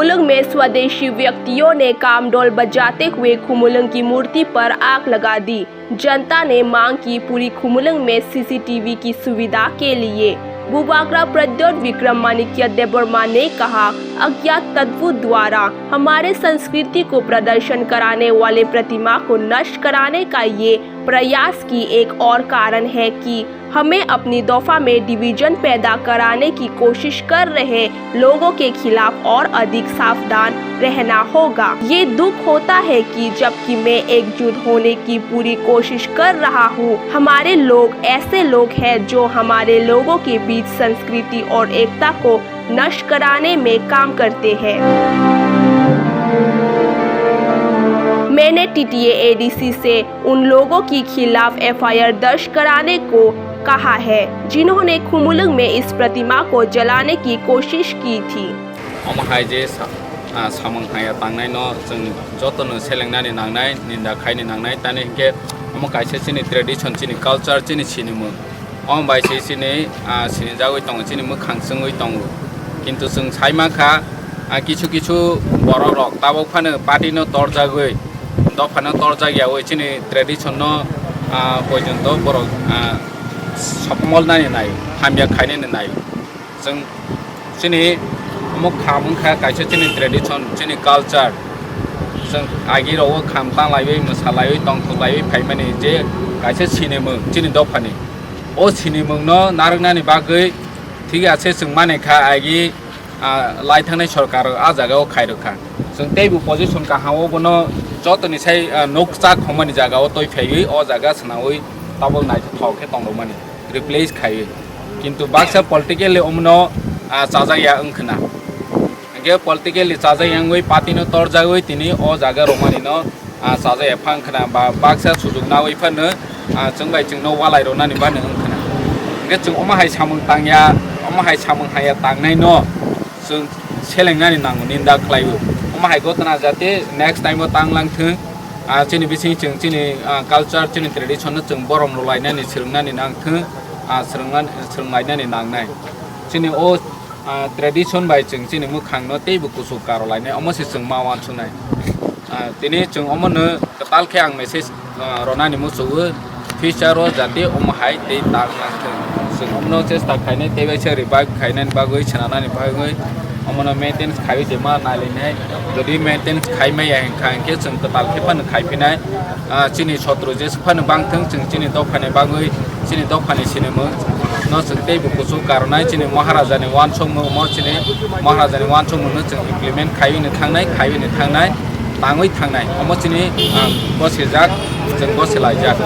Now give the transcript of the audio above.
खुमुलुंग में स्वदेशी व्यक्तियों ने कामडोल बजाते हुए खुमुलुंग की मूर्ति पर आग लगा दी। जनता ने मांग की पूरी खुमुलुंग में सीसीटीवी की सुविधा के लिए। बुबागरा प्रद्योत विक्रम माणिक्य देबबर्मा ने कहा, अज्ञात तत्वों द्वारा हमारे संस्कृति को प्रदर्शन कराने वाले प्रतिमा को नष्ट कराने का ये प्रयास की एक और कारण है कि हमें अपनी दफा में डिवीजन पैदा कराने की कोशिश कर रहे लोगों के खिलाफ और अधिक सावधान रहना होगा। ये दुख होता है कि जबकि मैं एकजुट होने की पूरी कोशिश कर रहा हूँ, हमारे लोग ऐसे लोग हैं जो हमारे लोगों के बीच संस्कृति और एकता को नष्ट कराने में काम करते हैं। मैंने टीटीए एडीसी से उन लोगों के खिलाफ एफआईआर दर्ज कराने को कहा है जिन्होंने खुमुलुंग में इस प्रतिमा को जलाने की कोशिश की थी। सामंहाया तांगनाय न जों जतन सेलेंनानै नांनाय निंदा खायनो नांनाय ताने के अम कायसे चिनि ट्रेडिशन चिनि कल्चर चिनि सिनिमु अम बायसे चिनि सिनि जागै दङ चिनि मु खांसङै दङ किन्तु जों साइमाखा किछु किछु बर रक ताबो फानो पार्टिनो तरजागै दफानो तरजागियाव चिनि ट्रेडिशन न पर्यन्त बर सपमल नाय नाय हामिया खायनो नाय जों चिनि मुख खामुखा कायसे चिनि ट्रेडिशन चिनि कल्चर जों आगिराव खामता लायबै मोसालायै दंखलायै फायमानि जे कायसे सिनेमो चिनि दफानि ओ सिनेमो न नारगनानि बागै ठीक आछे जों मानेखा आगि लायथांनाय सरकार आ जागाव खायरखा जों तेबु पोजिशन का हावो बनो जतनि साय नोकसा खमानि जागाव तय फायै ओ जागा सनावै ताबल नाय थावखे तंगमानि रिप्लेस खायो किन्तु बाक्सा पॉलिटिकली ओमनो चाजाया अंखना के पॉलिटिकली चाजायांगै पार्टिनो तरजागै तिनि ओ जागा रोमानिनो चाजाया फांखना बा बाक्सा सुजुगनावै फानो जोंबाय जोंनो वालायरनानि बानो अंखना के जों अमाहाय सामंग तांया अमाहाय सामंहाया तांनाय न जों सेलेंनानि नांगौ निंदा खालायो अमाहाय गतना जाते नेक्स्ट टाइम तांलांथों चिनि बिसिं जों चिनि कल्चर चिनि ट्रेडिशन जों बरम लायनानि सोलोंनानि नांथों सोलोंलायनानि नांनाय चिनि ओ ट्रेडिशन बाय जों चिनि मुखांनो तेबु कुसु कारो लायनाय अमसे जों मावान सुनाय तिनि जों अमनो कतालखे आं मेसेज रनानि मुसुवो फिचारो जाते अमहाय ते तांलांथों जों अमनो चेष्टा खायनाय तेबेसे रिबाइव खायनानि बागै सनानानि बागै अमनो मेंटेनेंस खायो जेमा नायलायनाय जदि मेंटेनेंस खायमाया हेंखांके जों कतालखे फानो खायफिनाय चिनि सत्रु जे फानो बांथों जों चिनि दफानि बागै चिनि दफानि सिनेमो न जों तेबु कुसु कारनाय चिनि महाराजानि वान सम मर चिनि महाराजानि वान सम न जों इमप्लिमेंट खायनो थांनाय ताङै थांनाय अम चिनि बसे जाक जों बसे लायजाक